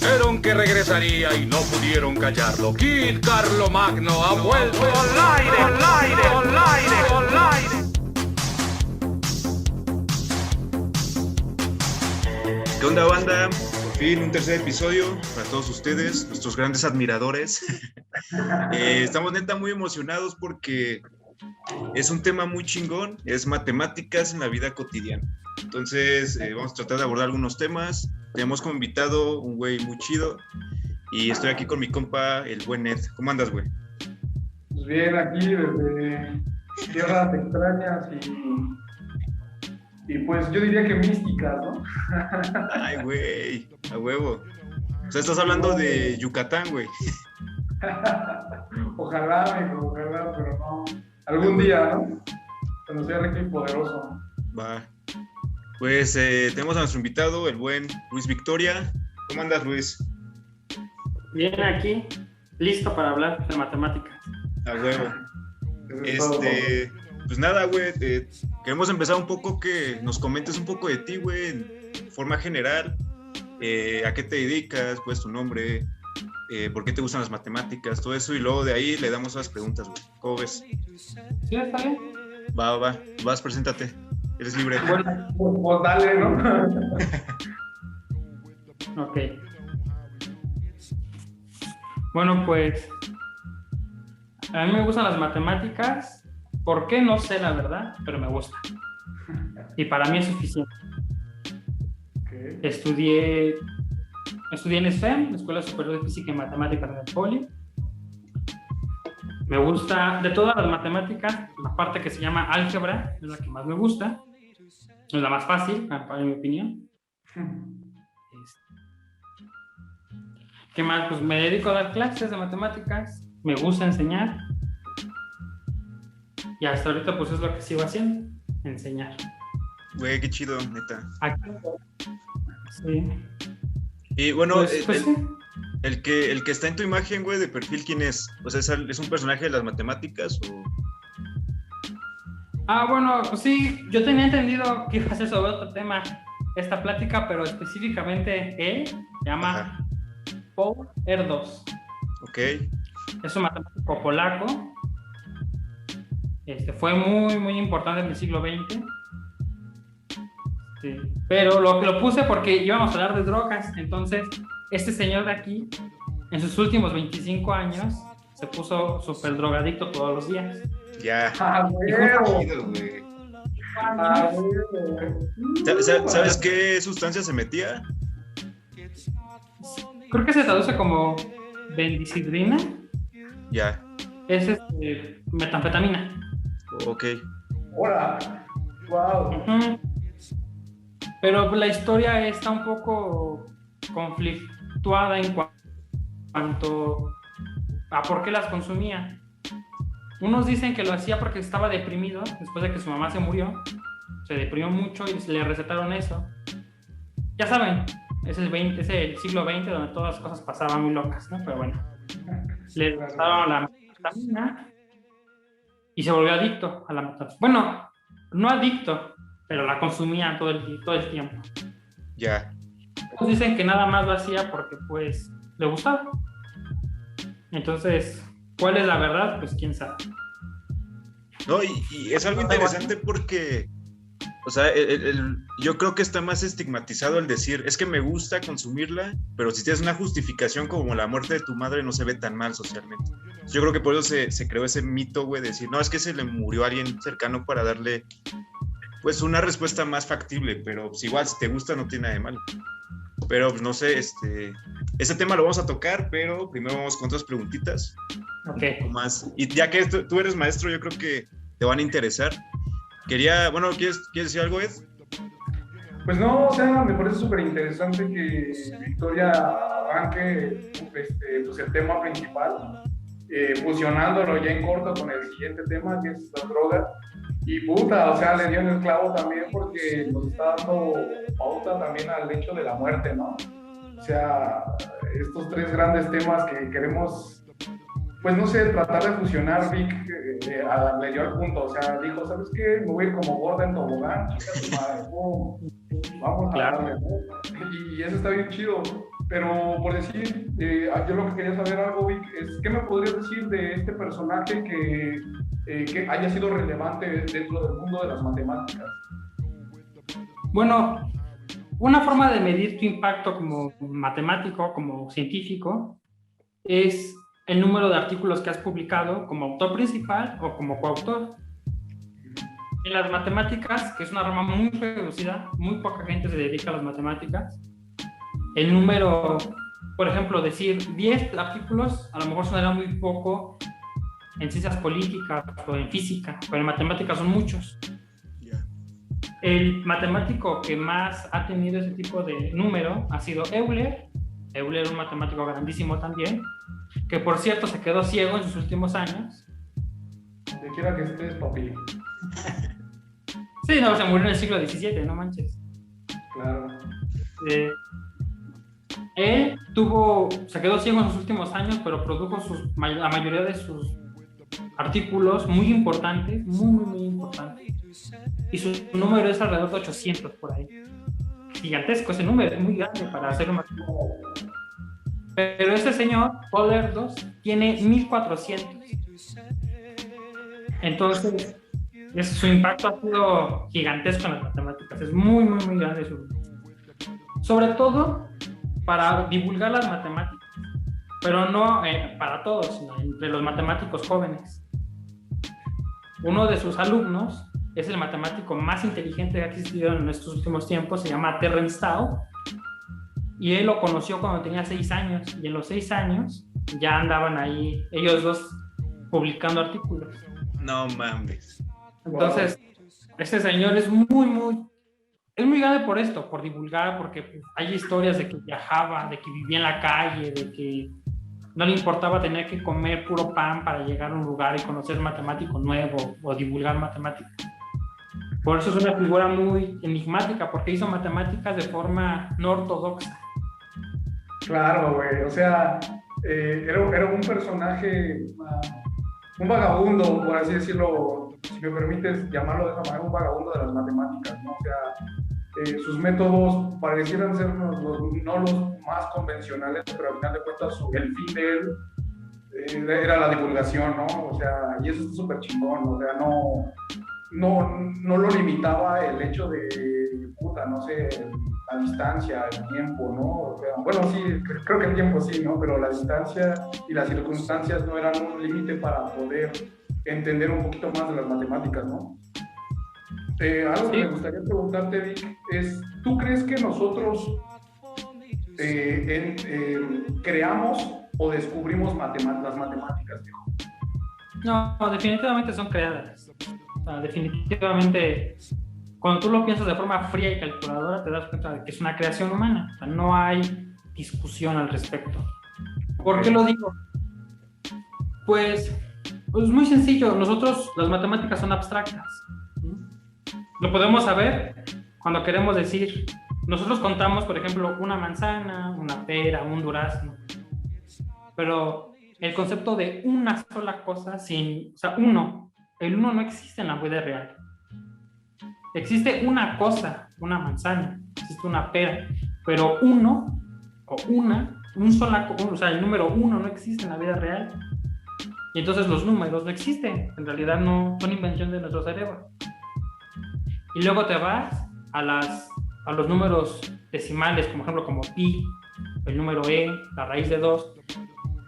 Dijeron que regresaría y no pudieron callarlo. Kid Carlomagno ha vuelto al aire, al aire, al aire, al aire. ¿Qué onda, banda? Por fin un tercer episodio para todos ustedes, nuestros grandes admiradores. Estamos neta muy emocionados porque es un tema muy chingón, es matemáticas en la vida cotidiana. Entonces vamos a tratar de abordar algunos temas. Tenemos como invitado un güey muy chido y estoy aquí con mi compa, el buen Ed. ¿Cómo andas, güey? Pues bien, aquí desde tierras extrañas y pues yo diría que místicas, ¿no? Ay, güey, a huevo. O sea, estás hablando de Yucatán, güey. Ojalá, mijo, ojalá, pero no. Algún día, ¿no? Cuando sea rico y poderoso. Va. Pues tenemos a nuestro invitado, el buen Luis Victoria. ¿Cómo andas, Luis? Bien, aquí, listo para hablar de matemáticas. A huevo. Eso es todo. Pues nada, güey, queremos empezar un poco que nos comentes un poco de ti, güey, en forma general. ¿A qué te dedicas? ¿Cuál es tu nombre? ¿Por qué te gustan las matemáticas? Todo eso, y luego de ahí le damos las preguntas, güey. ¿Cómo ves? ¿Sí está bien? Va. Vas, preséntate. Eres libre. Bueno, pues dale, ¿no? Ok. Bueno, pues a mí me gustan las matemáticas. ¿Por qué? No sé la verdad, pero me gusta. Y para mí es suficiente. Okay. Estudié en SFEM, la Escuela Superior de Física y Matemáticas en el Poli. Me gusta, de todas las matemáticas, la parte que se llama álgebra es la que más me gusta. Es la más fácil, para mi opinión. ¿Qué más? Pues me dedico a dar clases de matemáticas, me gusta enseñar. Y hasta ahorita pues es lo que sigo haciendo, enseñar. Güey, qué chido, neta. Aquí. Sí. Y bueno, Pues sí. el que está en tu imagen, güey, de perfil, ¿quién es? O sea, ¿es un personaje de las matemáticas o...? Bueno, pues sí, yo tenía entendido que iba a ser sobre otro tema esta plática, pero específicamente él se llama Paul Erdős. Ok. Es un matemático polaco. Fue muy, muy importante en el siglo XX. Sí. Pero lo puse porque íbamos a hablar de drogas. Entonces, este señor de aquí, en sus últimos 25 años, se puso súper drogadicto todos los días. Ya. Huevo. Chido, güey. Huevo. ¿Sabes qué sustancia se metía? Creo que se traduce como benzidrina. Ya. Es metanfetamina. Ok. Hola. Wow. Uh-huh. Pero la historia está un poco conflictuada en cuanto a por qué las consumía. Unos dicen que lo hacía porque estaba deprimido después de que su mamá se murió. Se deprimió mucho y le recetaron eso. Ya saben, es el siglo XX donde todas las cosas pasaban muy locas, ¿no? Pero bueno, le recetaron la metanfetamina y se volvió adicto a la metanfetamina. Bueno, no adicto, pero la consumía todo el tiempo. Ya. Otros dicen que nada más lo hacía porque pues le gustaba. Entonces, ¿cuál es la verdad? Pues quién sabe. No, y es algo interesante porque, o sea, yo creo que está más estigmatizado el decir, es que me gusta consumirla, pero si tienes una justificación como la muerte de tu madre, no se ve tan mal socialmente. Yo creo que por eso se creó ese mito, güey, de decir, no, es que se le murió a alguien cercano para darle, pues, una respuesta más factible, pero pues, igual, si te gusta, no tiene nada de malo. Pero, pues, no sé, ese tema lo vamos a tocar, pero primero vamos con otras preguntitas. Ok. Más. Y ya que tú eres maestro, yo creo que te van a interesar. Bueno, ¿quieres decir algo, Ed? Pues no, o sea, me parece súper interesante que Victoria arranque pues el tema principal, fusionándolo ya en corto con el siguiente tema, que es la droga. Y puta, o sea, le dio en el clavo también porque nos está dando pauta también al hecho de la muerte, ¿no? O sea, estos tres grandes temas que queremos, pues no sé, tratar de fusionar. Vic le dio al punto, o sea, dijo, ¿sabes qué? Me voy a ir como gorda en tobogán, chica tu madre, vamos a Claro. darle, ¿no? Y eso está bien chido. Pero por decir, yo lo que quería saber algo, Vic, es ¿qué me podrías decir de este personaje que haya sido relevante dentro del mundo de las matemáticas? Bueno, una forma de medir tu impacto como matemático, como científico, es el número de artículos que has publicado como autor principal o como coautor. En las matemáticas, que es una rama muy reducida, muy poca gente se dedica a las matemáticas, el número, por ejemplo, decir 10 artículos, a lo mejor sonará muy poco en ciencias políticas o en física, pero en matemáticas son muchos. El matemático que más ha tenido ese tipo de número ha sido Euler. Euler, un matemático grandísimo también, que por cierto se quedó ciego en sus últimos años. Donde quiera que estés, papi. Sí, no, se murió en el siglo XVII, no manches. Claro. Él se quedó ciego en sus últimos años, pero produjo la mayoría de sus artículos muy importantes, muy importantes. Y su número es alrededor de 800 por ahí. Gigantesco ese número, es muy grande para hacer un matemático. Pero ese señor, Paul Erdos, tiene 1400. Entonces, su impacto ha sido gigantesco en las matemáticas. Es muy grande sobre todo para divulgar las matemáticas, pero no para todos, sino entre los matemáticos jóvenes. Uno de sus alumnos es el matemático más inteligente que ha existido en estos últimos tiempos, se llama Terence Tao, y él lo conoció cuando tenía 6 años, y en los 6 años ya andaban ahí ellos dos publicando artículos. No mames. Entonces, este señor es muy grande por esto, por divulgar, porque pues, hay historias de que viajaba, de que vivía en la calle, de que no le importaba tener que comer puro pan para llegar a un lugar y conocer matemático nuevo o divulgar matemáticas. Por eso es una figura muy enigmática, porque hizo matemáticas de forma no ortodoxa. Claro, güey, o sea, era un personaje, un vagabundo, por así decirlo, si me permites llamarlo de esa manera, un vagabundo de las matemáticas, ¿no? O sea, sus métodos parecieran ser no los más convencionales, pero al final de cuentas el fin de él era la divulgación, ¿no? O sea, y eso está súper chingón, o sea, no lo limitaba el hecho de, no sé, la distancia, el tiempo, ¿no? O sea, bueno, sí, creo que el tiempo sí, ¿no? Pero la distancia y las circunstancias no eran un límite para poder entender un poquito más de las matemáticas, ¿no? Algo que me gustaría preguntarte, Vic, es, ¿tú crees que nosotros creamos o descubrimos las matemáticas, viejo? No, definitivamente son creadas. O sea, definitivamente, cuando tú lo piensas de forma fría y calculadora, te das cuenta de que es una creación humana. O sea, no hay discusión al respecto. ¿Por qué lo digo? Pues es muy sencillo. Nosotros, las matemáticas son abstractas. Lo podemos saber cuando queremos decir, nosotros contamos, por ejemplo, una manzana, una pera, un durazno. Pero el concepto de una sola cosa, o sea, el uno no existe en la vida real. Existe una cosa, una manzana, existe una pera, pero uno o o sea, el número 1 no existe en la vida real. Y entonces los números no existen, en realidad no son invención de nuestro cerebro. Y luego te vas a los números decimales, como ejemplo como pi, el número la raíz de 2,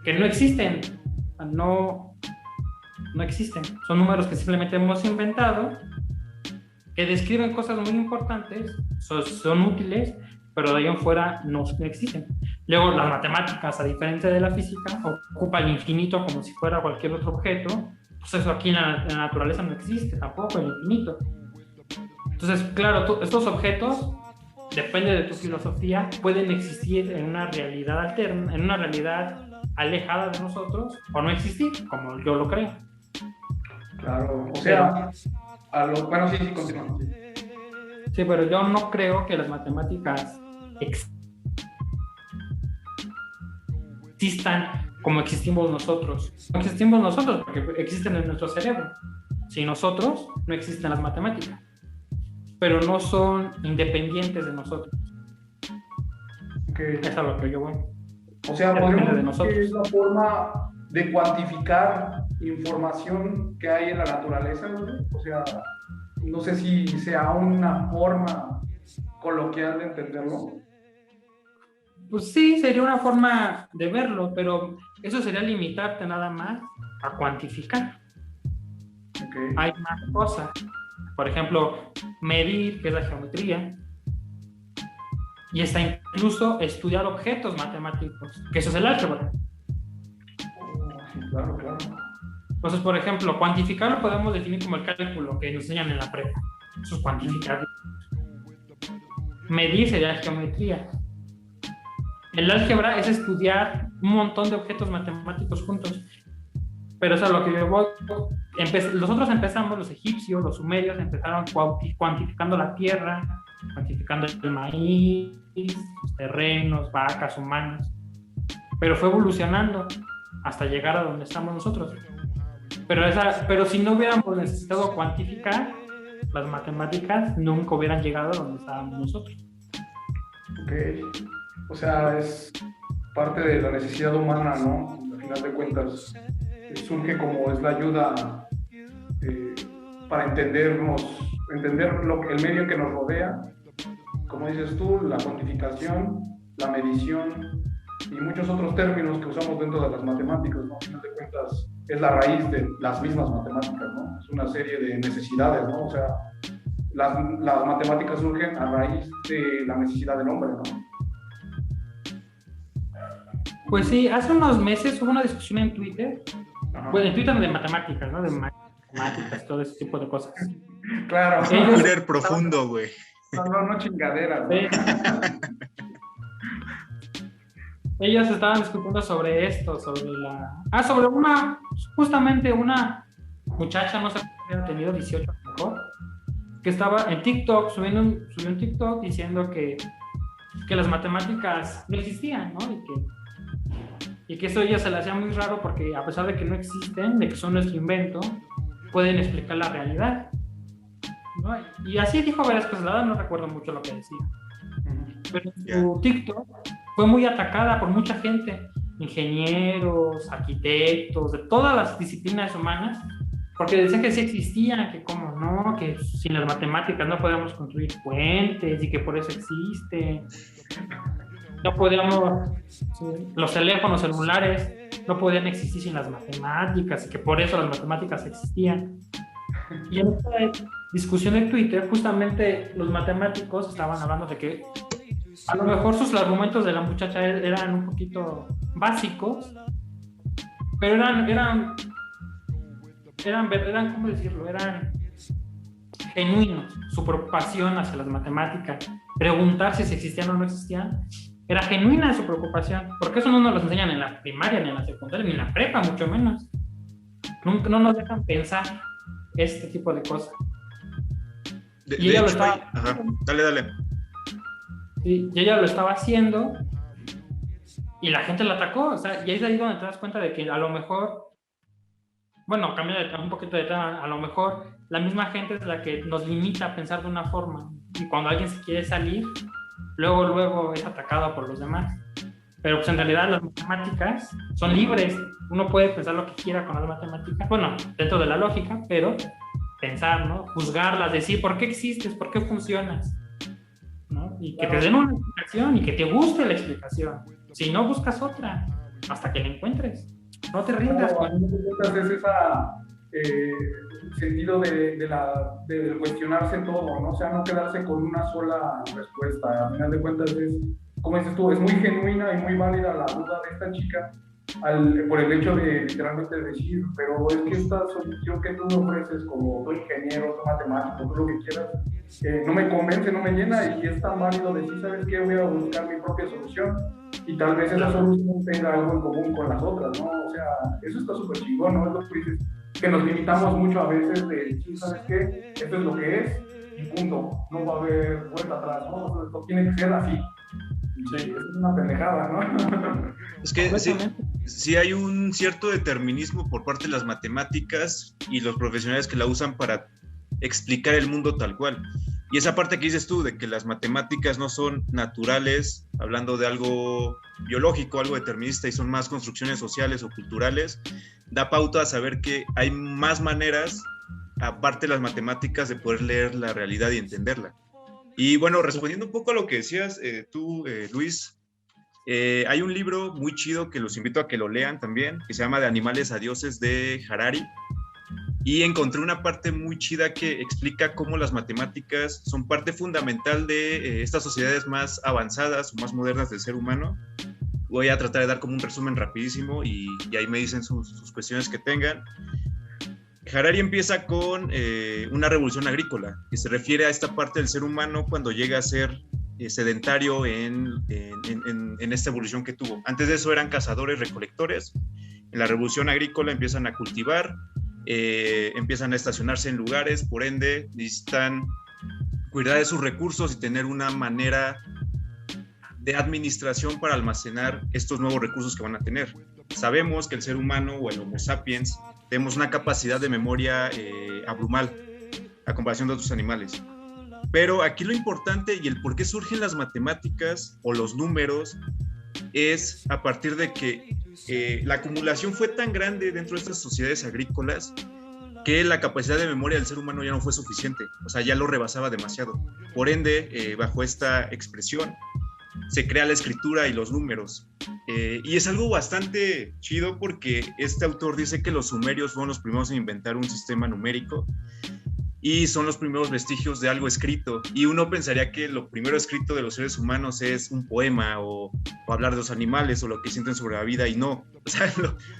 que no existen, no existen. Son números que simplemente hemos inventado, que describen cosas muy importantes, son útiles, pero de ahí en fuera no existen. Luego las matemáticas, a diferencia de la física, ocupa el infinito como si fuera cualquier otro objeto. Pues eso aquí en la naturaleza no existe tampoco, el infinito. Entonces, claro, estos objetos, depende de tu filosofía, pueden existir en una realidad alterna, en una realidad alejada de nosotros, o no existir, como yo lo creo. Claro, o sea, bueno, sí, continuamos. Sí, pero yo no creo que las matemáticas existan como existimos nosotros. No existimos nosotros porque existen en nuestro cerebro. Sin nosotros, no existen las matemáticas. Pero no son independientes de nosotros. Eso es lo que yo voy. O sea, Depende podemos de decir nosotros. que es la forma de cuantificar información que hay en la naturaleza, ¿no? O sea, no sé si sea una forma coloquial de entenderlo. Pues sí, sería una forma de verlo, pero eso sería limitarte nada más a cuantificar. Okay. Hay más cosas. Por ejemplo, medir, que es la geometría, y está incluso estudiar objetos matemáticos, que eso es el álgebra. Sí, claro, claro. Entonces, por ejemplo, cuantificar lo podemos definir como el cálculo que nos enseñan en la prepa. Eso es cuantificar. Medir sería geometría. El álgebra es estudiar un montón de objetos matemáticos juntos. Pero eso es a lo que yo voy. Nosotros empezamos, los egipcios, los sumerios, empezaron cuantificando la tierra, cuantificando el maíz, los terrenos, vacas, humanos. Pero fue evolucionando hasta llegar a donde estamos nosotros. Pero si no hubiéramos necesitado cuantificar, las matemáticas nunca hubieran llegado a donde estábamos nosotros. Ok. O sea, es parte de la necesidad humana, ¿no? Al final de cuentas, surge como es la ayuda para entendernos, entender el medio que nos rodea. Como dices tú, la cuantificación, la medición y muchos otros términos que usamos dentro de las matemáticas, ¿no? Al final de cuentas, es la raíz de las mismas matemáticas, ¿no? Es una serie de necesidades, ¿no? O sea, las matemáticas surgen a raíz de la necesidad del hombre, ¿no? Pues sí, hace unos meses hubo una discusión en Twitter, bueno, en Twitter de matemáticas, ¿no? De matemáticas, todo ese tipo de cosas. Claro. Twitter profundo, güey. No chingaderas, ¿no? Ellos estaban discutiendo sobre esto, sobre justamente una muchacha, no sé si había tenido 18 a lo mejor, que estaba en TikTok, subió un TikTok diciendo que las matemáticas no existían, ¿no? Y que eso a ella se le hacía muy raro porque a pesar de que no existen, de que son nuestro invento, pueden explicar la realidad, ¿no? Y así dijo varias cosas, la verdad no recuerdo mucho lo que decía. Pero su TikTok fue muy atacada por mucha gente, ingenieros, arquitectos, de todas las disciplinas humanas, porque decían que sí existían, que cómo no, que sin las matemáticas no podíamos construir puentes y que por eso existe. No podíamos, los teléfonos celulares no podían existir sin las matemáticas y que por eso las matemáticas existían. Y en esta discusión de Twitter, justamente los matemáticos estaban hablando de que a lo mejor sus argumentos de la muchacha eran un poquito básicos, pero eran ¿cómo decirlo? Eran genuinos. Su preocupación hacia las matemáticas, preguntar si existían o no existían, era genuina su preocupación, porque eso no nos lo enseñan en la primaria, ni en la secundaria, ni en la prepa, mucho menos. Nunca, no nos dejan pensar este tipo de cosas. Y ella lo estaba... Ajá. Dale. Sí, y ella lo estaba haciendo y la gente la atacó, o sea, y es ahí donde te das cuenta de que a lo mejor, bueno, cambia un poquito de tema, a lo mejor la misma gente es la que nos limita a pensar de una forma, y cuando alguien se quiere salir, luego es atacado por los demás. Pero pues en realidad las matemáticas son libres, uno puede pensar lo que quiera con las matemáticas, bueno, dentro de la lógica, pero pensar, ¿no? Juzgarlas, decir por qué existes, por qué funcionas, ¿no? Y que te den una explicación y que te guste la explicación. Si no, buscas otra hasta que la encuentres. No te rindas. Es ese sentido de cuestionarse todo, ¿no? O sea, no quedarse con una sola respuesta. A final de cuentas es, como dices tú, es muy genuina y muy válida la duda de esta chica por el hecho de literalmente decir, pero es que esta solución que tú me ofreces como tú ingeniero, tú matemático, tú lo que quieras, no me convence, no me llena, y es tan válido decir, ¿sabes qué? Voy a buscar mi propia solución y tal vez esa solución tenga algo en común con las otras, ¿no? O sea, eso está súper chingón, ¿no? Es lo que dices, que nos limitamos mucho a veces de decir, ¿sabes qué? Esto es lo que es y punto, no va a haber vuelta atrás, ¿no? Esto tiene que ser así. Sí, es una pendejada, ¿no? Es que sí hay un cierto determinismo por parte de las matemáticas y los profesionales que la usan para explicar el mundo tal cual. Y esa parte que dices tú, de que las matemáticas no son naturales hablando de algo biológico, algo determinista, y son más construcciones sociales o culturales, da pauta a saber que hay más maneras, aparte de las matemáticas, de poder leer la realidad y entenderla. Y bueno, respondiendo un poco a lo que decías tú, Luis, hay un libro muy chido que los invito a que lo lean también, que se llama De animales a dioses, de Harari, y encontré una parte muy chida que explica cómo las matemáticas son parte fundamental de estas sociedades más avanzadas o más modernas del ser humano. Voy a tratar de dar como un resumen rapidísimo y ahí me dicen sus cuestiones que tengan. Harari empieza con una revolución agrícola, que se refiere a esta parte del ser humano cuando llega a ser sedentario en esta evolución que tuvo. Antes de eso eran cazadores, recolectores. En la revolución agrícola empiezan a cultivar, empiezan a estacionarse en lugares, por ende necesitan cuidar de sus recursos y tener una manera de administración para almacenar estos nuevos recursos que van a tener. Sabemos que el ser humano o el Homo sapiens tenemos una capacidad de memoria abrumal a comparación de otros animales. Pero aquí lo importante y el por qué surgen las matemáticas o los números es a partir de que la acumulación fue tan grande dentro de estas sociedades agrícolas que la capacidad de memoria del ser humano ya no fue suficiente, o sea, ya lo rebasaba demasiado. Por ende, bajo esta expresión, se crea la escritura y los números. Y es algo bastante chido porque este autor dice que los sumerios fueron los primeros en inventar un sistema numérico y son los primeros vestigios de algo escrito. Y uno pensaría que lo primero escrito de los seres humanos es un poema o hablar de los animales o lo que sienten sobre la vida, y no. O sea,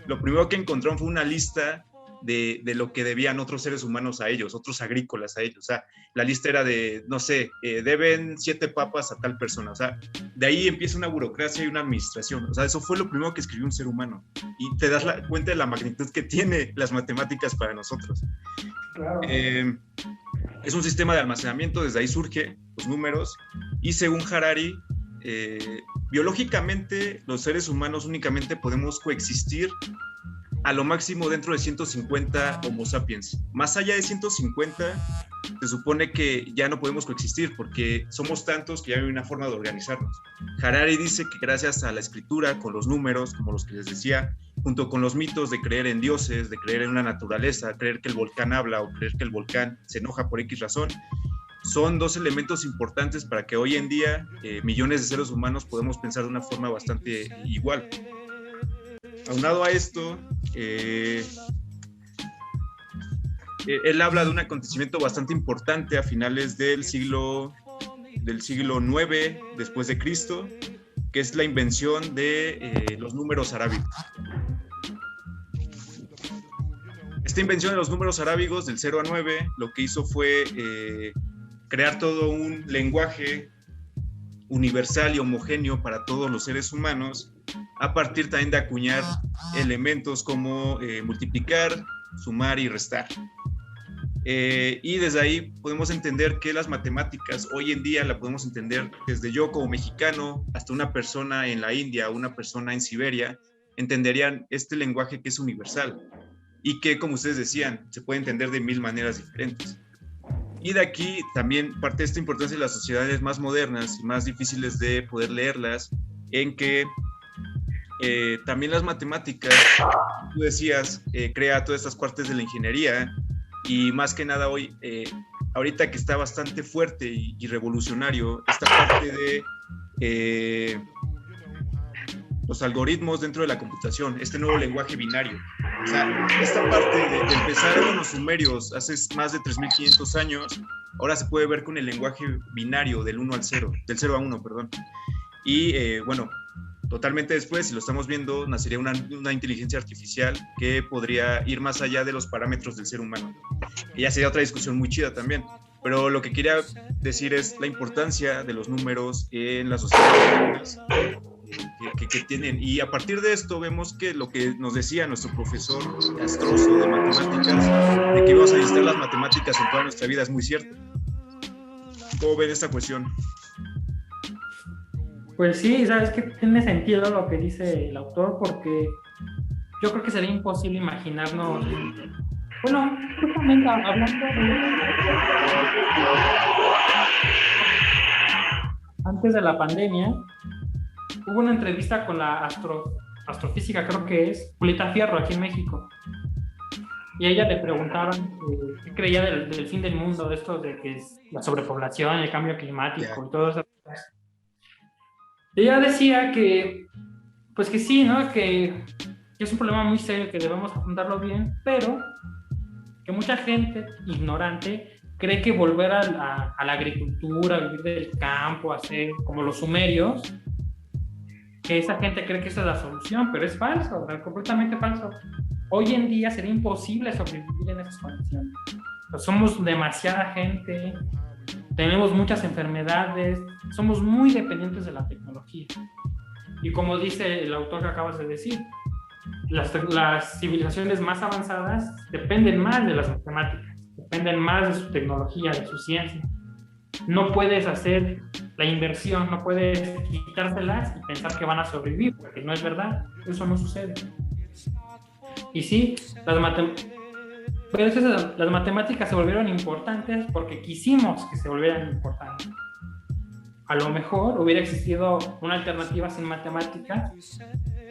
lo primero que encontraron fue una lista de lo que debían otros seres humanos a ellos, otros agrícolas a ellos. O sea, la lista era de, no sé, deben 7 papas a tal persona. O sea, de ahí empieza una burocracia y una administración. O sea, eso fue lo primero que escribió un ser humano. Y te das cuenta de la magnitud que tiene las matemáticas para nosotros. Claro. Es un sistema de almacenamiento, desde ahí surge los números. Y según Harari, biológicamente los seres humanos únicamente podemos coexistir a lo máximo dentro de 150 Homo sapiens. Más allá de 150, se supone que ya no podemos coexistir porque somos tantos que ya hay una forma de organizarnos. Harari dice que gracias a la escritura, con los números, como los que les decía, junto con los mitos de creer en dioses, de creer en una naturaleza, creer que el volcán habla o creer que el volcán se enoja por X razón, son dos elementos importantes para que hoy en día millones de seres humanos podemos pensar de una forma bastante igual. Aunado a esto, él habla de un acontecimiento bastante importante a finales del siglo IX después de Cristo, que es la invención de los números arábigos. Esta invención de los números arábigos del 0 a 9 lo que hizo fue crear todo un lenguaje universal y homogéneo para todos los seres humanos, a partir también de acuñar elementos como multiplicar, sumar y restar. Y desde ahí podemos entender que las matemáticas hoy en día la podemos entender desde yo como mexicano hasta una persona en la India o una persona en Siberia, entenderían este lenguaje que es universal y que, como ustedes decían, se puede entender de 1000 maneras diferentes. Y de aquí también parte de esta importancia de las sociedades más modernas y más difíciles de poder leerlas, en que también las matemáticas, tú decías, crea todas estas partes de la ingeniería, y más que nada hoy, ahorita que está bastante fuerte y revolucionario, esta parte de los algoritmos dentro de la computación, este nuevo lenguaje binario. O sea, esta parte de empezar con los sumerios hace más de 3500 años, ahora se puede ver con el lenguaje binario del 1 al 0, del 0 a 1, perdón. Y bueno, totalmente después, si lo estamos viendo, nacería una inteligencia artificial que podría ir más allá de los parámetros del ser humano. Y ya sería otra discusión muy chida también. Pero lo que quería decir es la importancia de los números en las sociedades que tienen. Y a partir de esto vemos que lo que nos decía nuestro profesor Astroso de matemáticas, de que íbamos a necesitar las matemáticas en toda nuestra vida, es muy cierto. ¿Cómo ven esta cuestión? Pues sí, sabes que tiene sentido lo que dice el autor, porque yo creo que sería imposible imaginarnos, bueno, justamente hablando antes de la pandemia, hubo una entrevista con la astrofísica, creo que es, Julieta Fierro, aquí en México. Y a ella le preguntaron qué creía del fin del mundo, de esto de que es la sobrepoblación, el cambio climático y todo eso. Ella decía que, pues que sí, ¿no? Que es un problema muy serio, que debemos afrontarlo bien, pero que mucha gente ignorante cree que volver a la agricultura, vivir del campo, hacer como los sumerios, que esa gente cree que esa es la solución, pero es falso, completamente falso. Hoy en día sería imposible sobrevivir en esas condiciones. Pues somos demasiada gente, tenemos muchas enfermedades, somos muy dependientes de la tecnología. Y como dice el autor que acabas de decir, las civilizaciones más avanzadas dependen más de las matemáticas, dependen más de su tecnología, de su ciencia. No puedes hacer la inversión, no puedes quitárselas y pensar que van a sobrevivir, porque no es verdad, eso no sucede. Y sí, las matemáticas se volvieron importantes porque quisimos que se volvieran importantes. A lo mejor hubiera existido una alternativa sin matemáticas,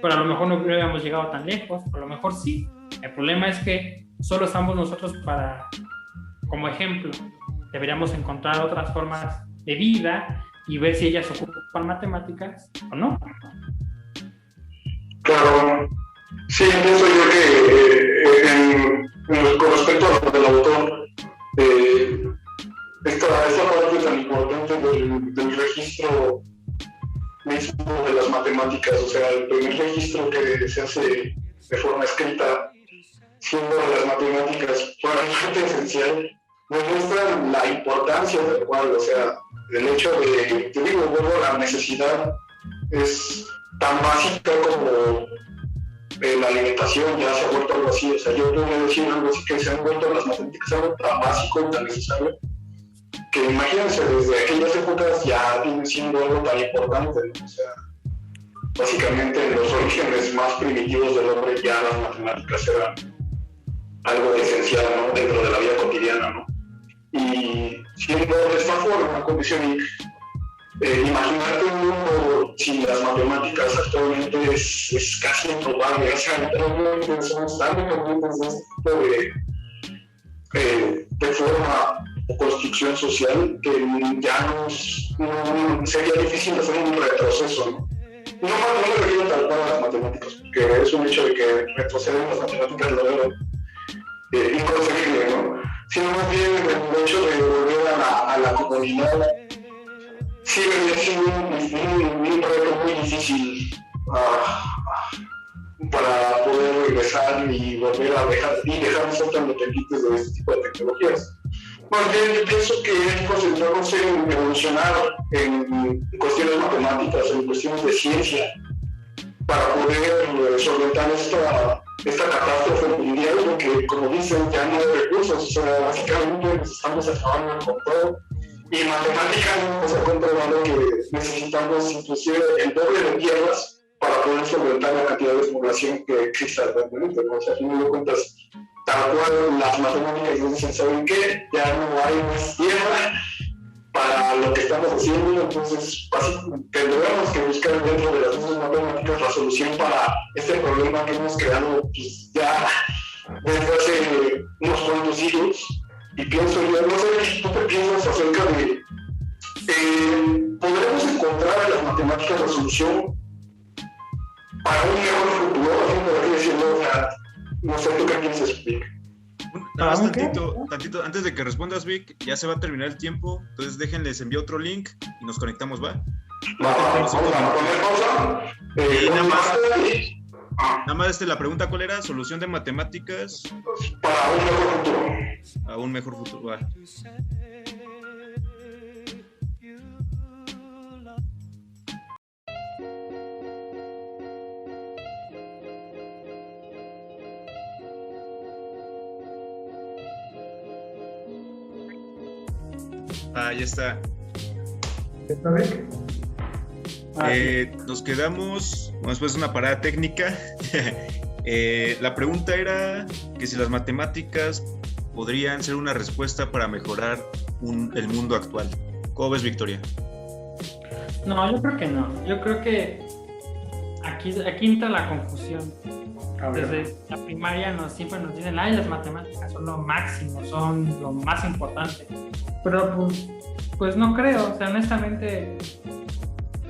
pero a lo mejor no hubiéramos llegado tan lejos, a lo mejor sí. El problema es que solo estamos nosotros como ejemplo. Deberíamos encontrar otras formas de vida y ver si ellas ocupan matemáticas o no. Claro, sí, pienso yo que con respecto a lo del autor, esta parte tan importante del registro mismo de las matemáticas, o sea, el primer registro que se hace de forma escrita, siendo las matemáticas parte esencial, demuestran la importancia del cual, o sea, el hecho de, te digo, vuelvo a la necesidad, es tan básica como la alimentación, ya se ha vuelto algo así, o sea, yo podría decir algo así que se han vuelto las matemáticas algo tan básico y tan necesario, que imagínense, desde aquellas épocas ya viene siendo algo tan importante, ¿no? O sea, básicamente en los orígenes más primitivos del hombre ya las matemáticas eran algo esencial, ¿no? Dentro de la vida cotidiana, ¿no? Y siendo de esta forma una condición, imaginarte un mundo sin las matemáticas actualmente es casi improbable, o sea, literalmente somos tan dependientes de este tipo de forma o construcción social que ya sería difícil hacer un retroceso, ¿no? No me refiero tal cual a las matemáticas, porque es un hecho de que retroceder en las matemáticas lo veo inconcebible, ¿no? Sino más bien el hecho de volver a la comunidad sí debería ser un reto muy difícil para poder regresar y volver a dejar de ser tan dependientes de este tipo de tecnologías. Más bien, yo pienso que es concentrarnos en evolucionar en cuestiones matemáticas, en cuestiones de ciencia, para poder solventar esta catástrofe mundial, porque, como dicen, ya no hay recursos, o sea, básicamente nos estamos acabando con todo. Y matemáticamente se ha comprobado que necesitamos inclusive el doble de tierras para poder solventar la cantidad de población que existe actualmente. O sea, a fin de cuentas, tal cual las matemáticas nos dicen, ¿saben qué? Ya no hay más tierra para lo que estamos haciendo, entonces tendremos que buscar dentro de las mismas matemáticas la solución para este problema que hemos creado pues, ya desde hace unos cuantos siglos. Y pienso yo, no sé tú qué piensas acerca de ¿podremos encontrar en las matemáticas la solución para un mejor futuro? Por así decirlo, o sea, no sé tú qué piensas, Vic. Nada más tantito, antes de que respondas, Vic, ya se va a terminar el tiempo, entonces déjenles enviar otro link y nos conectamos, ¿va? Vamos a poner pausa. Nada más la pregunta, ¿cuál era? ¿Solución de matemáticas? Para un mejor futuro. A un mejor futuro, va. Ya está. ¿Está bien? Nos quedamos, bueno, después de una parada técnica. La pregunta era que si las matemáticas podrían ser una respuesta para mejorar el mundo actual. ¿Cómo ves, Victoria? No, yo creo que no. Yo creo que aquí entra la confusión. A ver. Desde la primaria siempre nos dicen, ay, las matemáticas son lo máximo, son lo más importante. Pero pues no creo, o sea, honestamente,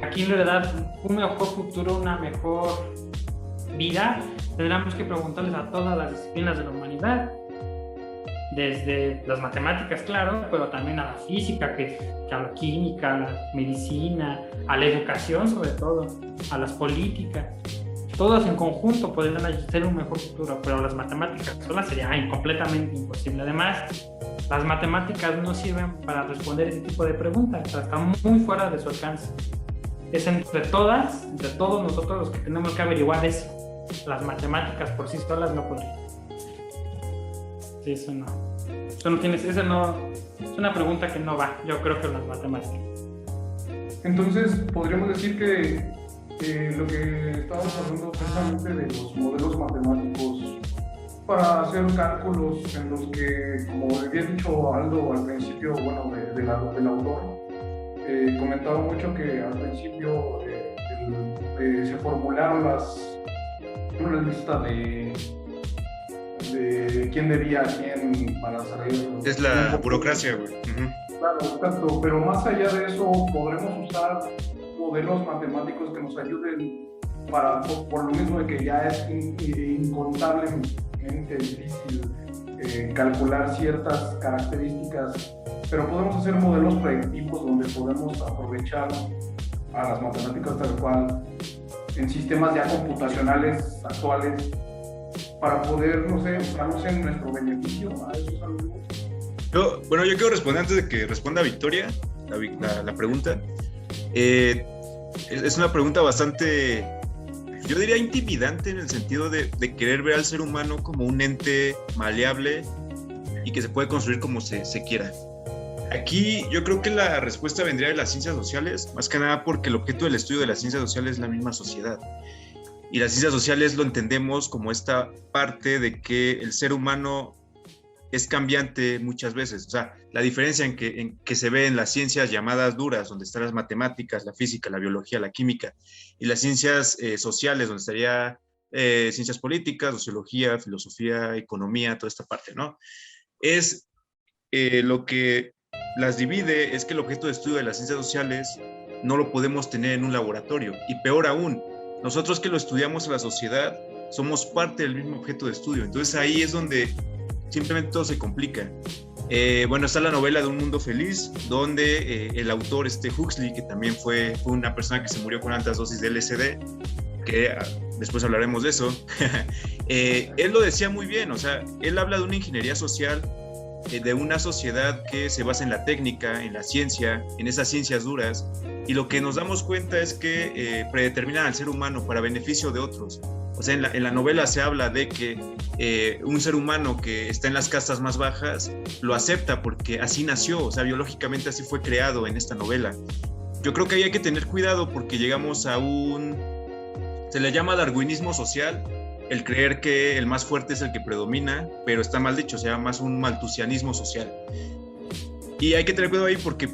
aquí en realidad un mejor futuro, una mejor vida, tendremos que preguntarles a todas las disciplinas de la humanidad, desde las matemáticas, claro, pero también a la física, que a la química, a la medicina, a la educación sobre todo, a las políticas. Todos en conjunto podrían hacer un mejor futuro, pero las matemáticas solas sería completamente imposible. Además, las matemáticas no sirven para responder ese tipo de preguntas, o sea, están muy fuera de su alcance. Es entre todos nosotros los que tenemos que averiguar eso. Las matemáticas por sí solas no podrían. Sí, eso no es una pregunta que no va, yo creo que las matemáticas. Entonces, podríamos decir que lo que estábamos hablando precisamente de los modelos matemáticos para hacer cálculos en los que, como había dicho Aldo al principio, bueno, del autor, comentaba mucho que al principio se formularon una lista de quién debía a quién para salir. Es la burocracia, güey. Claro, exacto, pero más allá de eso podremos usar modelos matemáticos que nos ayuden por lo mismo de que ya es incontablemente difícil calcular ciertas características, pero podemos hacer modelos predictivos donde podemos aprovechar a las matemáticas tal cual en sistemas ya computacionales actuales para poder, no sé, usarlos en nuestro beneficio a esos alumnos. Yo quiero responder antes de que responda Victoria la pregunta. Es una pregunta bastante, yo diría, intimidante, en el sentido de querer ver al ser humano como un ente maleable y que se puede construir como se quiera. Aquí yo creo que la respuesta vendría de las ciencias sociales, más que nada porque el objeto del estudio de las ciencias sociales es la misma sociedad. Y las ciencias sociales lo entendemos como esta parte de que el ser humano es cambiante muchas veces. O sea, la diferencia en que se ve en las ciencias llamadas duras, donde están las matemáticas, la física, la biología, la química, y las ciencias sociales, donde estaría ciencias políticas, sociología, filosofía, economía, toda esta parte, ¿no? Es lo que las divide, es que el objeto de estudio de las ciencias sociales no lo podemos tener en un laboratorio, y peor aún, nosotros que lo estudiamos en la sociedad somos parte del mismo objeto de estudio. Entonces ahí es donde simplemente todo se complica. Está la novela de Un Mundo Feliz, donde el autor Huxley, que también fue una persona que se murió con altas dosis de LSD, que después hablaremos de eso, él lo decía muy bien. O sea, él habla de una ingeniería social, de una sociedad que se basa en la técnica, en la ciencia, en esas ciencias duras, y lo que nos damos cuenta es que predeterminan al ser humano para beneficio de otros. O sea, en la novela se habla de que un ser humano que está en las castas más bajas lo acepta porque así nació, o sea, biológicamente así fue creado en esta novela. Yo creo que ahí hay que tener cuidado porque llegamos a se le llama darwinismo social, el creer que el más fuerte es el que predomina, pero está mal dicho, se llama más un maltusianismo social. Y hay que tener cuidado ahí porque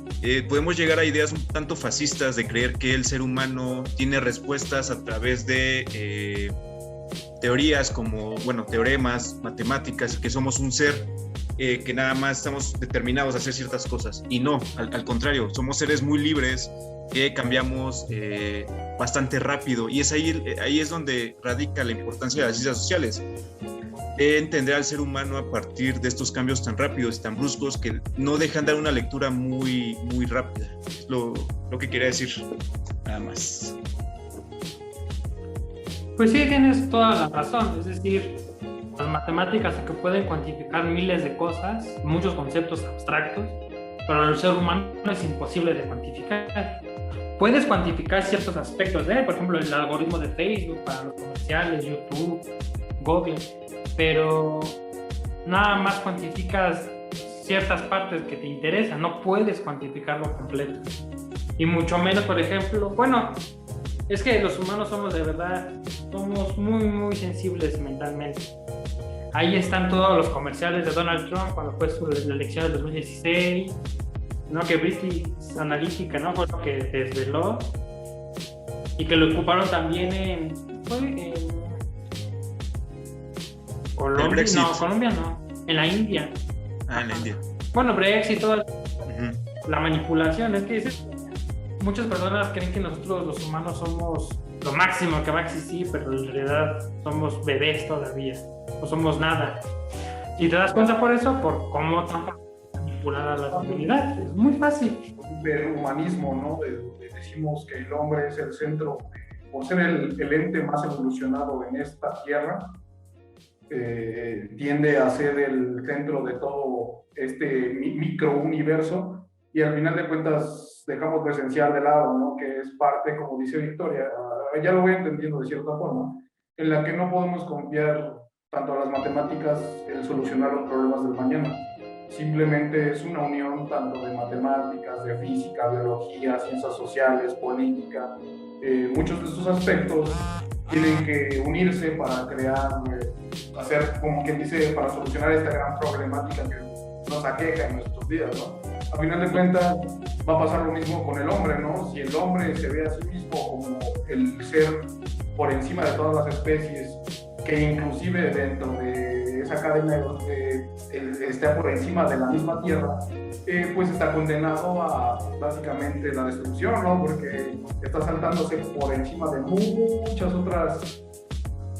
podemos llegar a ideas un tanto fascistas de creer que el ser humano tiene respuestas a través de teorías como, teoremas, matemáticas, que somos un ser que nada más estamos determinados a hacer ciertas cosas. Y no, al contrario, somos seres muy libres que cambiamos bastante rápido. Y ahí es donde radica la importancia de las ciencias sociales, de entender al ser humano a partir de estos cambios tan rápidos y tan bruscos que no dejan dar una lectura muy, muy rápida. Es lo que quería decir, nada más. Pues sí, tienes toda la razón. Es decir, las matemáticas que pueden cuantificar miles de cosas, muchos conceptos abstractos, pero el ser humano es imposible de cuantificar. Puedes cuantificar ciertos aspectos de él, por ejemplo, el algoritmo de Facebook para los comerciales, YouTube, Google, pero nada más cuantificas ciertas partes que te interesan, no puedes cuantificarlo completo. Y mucho menos, por ejemplo, es que los humanos somos muy, muy sensibles mentalmente. Ahí están todos los comerciales de Donald Trump cuando fue la elección del 2016, ¿no? Que British Analytica, ¿no? Fue lo que desveló. y que lo ocuparon también en Colombia, Brexit. no, Colombia no, en la India. En la India. Bueno, Brexit, toda Ujú. la manipulación, es que muchas personas creen que nosotros los humanos somos lo máximo que va a existir, pero en realidad somos bebés todavía, no somos nada. ¿Y te das cuenta por eso? Por cómo tan manipular a la comunidad. Es muy fácil. Del humanismo, ¿no? Decimos que el hombre es el centro, por ser el ente más evolucionado en esta tierra, tiende a ser el centro de todo este microuniverso, y al final de cuentas dejamos lo esencial de lado, ¿no? Que es parte, como dice Victoria, ya lo voy entendiendo de cierta forma, en la que no podemos confiar tanto a las matemáticas en solucionar los problemas del mañana. Simplemente es una unión tanto de matemáticas, de física, biología, ciencias sociales, política. Muchos de estos aspectos tienen que unirse para crear, hacer, como quien dice, para solucionar esta gran problemática que nos aqueja en nuestros días, ¿no? A final de cuentas va a pasar lo mismo con el hombre, ¿no? Si el hombre se ve a sí mismo como el ser por encima de todas las especies, que inclusive dentro de esa cadena está por encima de la misma tierra, pues está condenado a básicamente la destrucción, ¿no? Porque está saltándose por encima de muchas otras,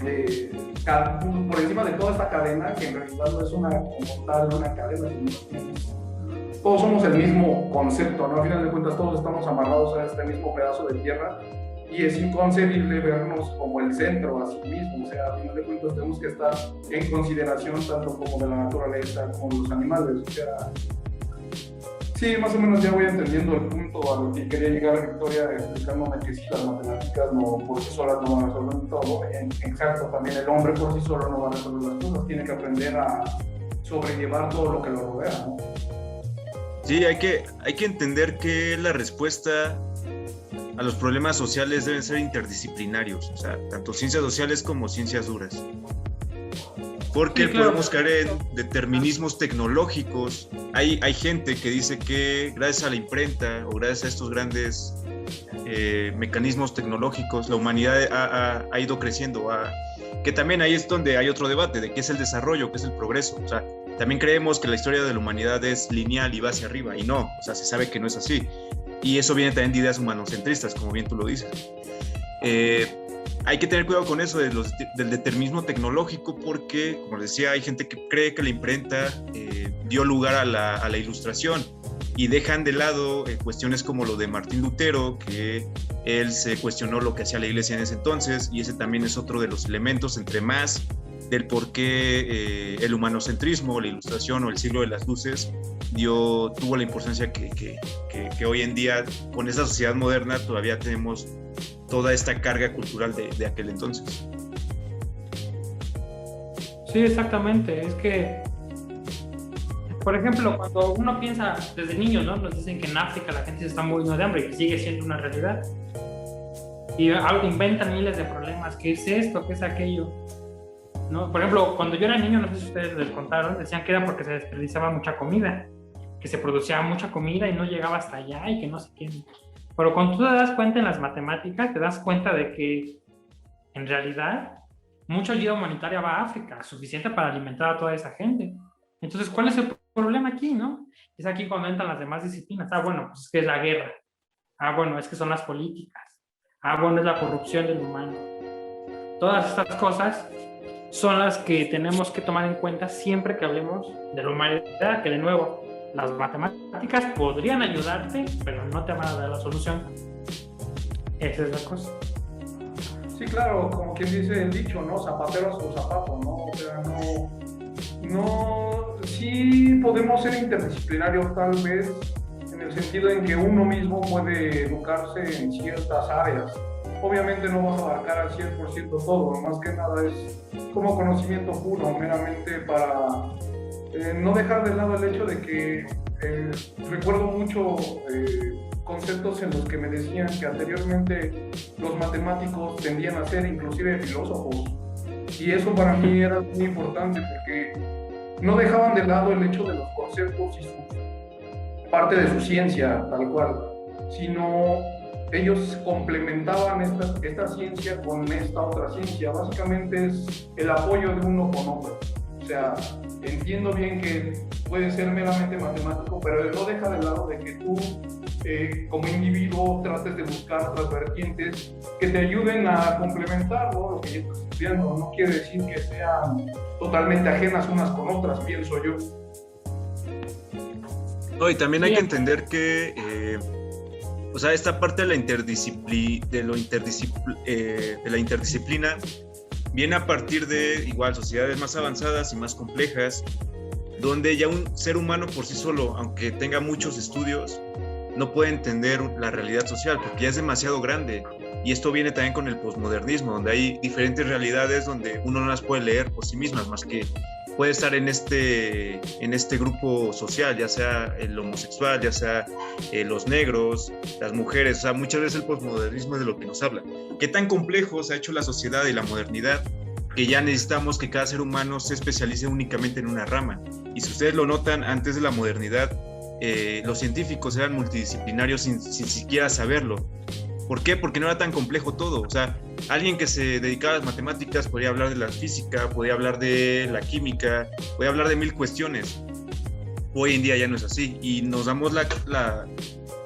por encima de toda esta cadena, que en realidad no es como tal una cadena, sino todos somos el mismo concepto, ¿no? Al final de cuentas todos estamos amarrados a este mismo pedazo de tierra, y es inconcebible vernos como el centro a sí mismo. O sea, al final de cuentas tenemos que estar en consideración tanto como de la naturaleza como de los animales. O sea, sí, más o menos ya voy entendiendo el punto a lo que quería llegar Victoria, explicándome que sí, las matemáticas no, por sí solas no van a resolver todo. Exacto, también el hombre por sí solo no va a resolver las cosas, tiene que aprender a sobrellevar todo lo que lo rodea, ¿no? Sí, hay que entender que la respuesta a los problemas sociales deben ser interdisciplinarios, o sea, tanto ciencias sociales como ciencias duras. Porque Sí, claro. podemos caer en determinismos tecnológicos. Hay gente que dice que gracias a la imprenta o gracias a estos grandes mecanismos tecnológicos, la humanidad ha ido creciendo. Que también ahí es donde hay otro debate de qué es el desarrollo, qué es el progreso. O sea, también creemos que la historia de la humanidad es lineal y va hacia arriba, y no, o sea, se sabe que no es así. Y eso viene también de ideas humanocentristas, como bien tú lo dices. Hay que tener cuidado con eso del determinismo tecnológico, porque, como les decía, hay gente que cree que la imprenta dio lugar a la ilustración, y dejan de lado cuestiones como lo de Martín Lutero, que él se cuestionó lo que hacía la iglesia en ese entonces, y ese también es otro de los elementos, entre más del por qué el humanocentrismo, la ilustración o el siglo de las luces tuvo la importancia que hoy en día, con esa sociedad moderna, todavía tenemos toda esta carga cultural de aquel entonces. Sí, exactamente. Es que, por ejemplo, cuando uno piensa desde niños, ¿no? Nos dicen que en África la gente se está muriendo de hambre, y que sigue siendo una realidad. Y inventan miles de problemas. ¿Qué es esto? ¿Qué es aquello? ¿No? Por ejemplo, cuando yo era niño, no sé si ustedes les contaron, decían que era porque se desperdiciaba mucha comida, que se producía mucha comida y no llegaba hasta allá y que no sé qué. Pero cuando tú te das cuenta en las matemáticas, te das cuenta de que en realidad mucha ayuda humanitaria va a África, suficiente para alimentar a toda esa gente. Entonces, ¿cuál es el problema aquí, no? Es aquí cuando entran las demás disciplinas. Bueno, pues es que es la guerra. Bueno, es que son las políticas. Bueno, es la corrupción del humano. Todas estas cosas son las que tenemos que tomar en cuenta siempre que hablemos de la humanidad, que de nuevo, las matemáticas podrían ayudarte, pero no te van a dar la solución. Esa es la cosa. Sí, claro, como quien dice el dicho, ¿no? Zapatero a su zapato, ¿no? O sea, sí podemos ser interdisciplinarios tal vez, en el sentido en que uno mismo puede educarse en ciertas áreas. Obviamente no vas a abarcar al 100% todo, más que nada es como conocimiento puro, meramente para no dejar de lado el hecho de que recuerdo mucho conceptos en los que me decían que anteriormente los matemáticos tendían a ser inclusive filósofos, y eso para mí era muy importante porque no dejaban de lado el hecho de los conceptos y parte de su ciencia tal cual, sino ellos complementaban esta ciencia con esta otra ciencia. Básicamente es el apoyo de uno con otro. O sea, entiendo bien que puede ser meramente matemático, pero no deja de lado de que tú, como individuo, trates de buscar otras vertientes que te ayuden a complementar, ¿no?, lo que ya estás estudiando. No quiere decir que sean totalmente ajenas unas con otras, pienso yo. No, y también hay que entender que, o sea, esta parte de la interdisciplina viene a partir de, igual, sociedades más avanzadas y más complejas, donde ya un ser humano por sí solo, aunque tenga muchos estudios, no puede entender la realidad social, porque ya es demasiado grande. Y esto viene también con el posmodernismo, donde hay diferentes realidades donde uno no las puede leer por sí mismas, más que puede estar en este grupo social, ya sea el homosexual, ya sea los negros, las mujeres. O sea, muchas veces el posmodernismo es de lo que nos habla. ¿Qué tan complejo se ha hecho la sociedad y la modernidad que ya necesitamos que cada ser humano se especialice únicamente en una rama? Y si ustedes lo notan, antes de la modernidad, los científicos eran multidisciplinarios sin siquiera saberlo. ¿Por qué? Porque no era tan complejo todo. O sea, alguien que se dedicaba a las matemáticas podía hablar de la física, podía hablar de la química, podía hablar de 1000 cuestiones. Hoy en día ya no es así y nos damos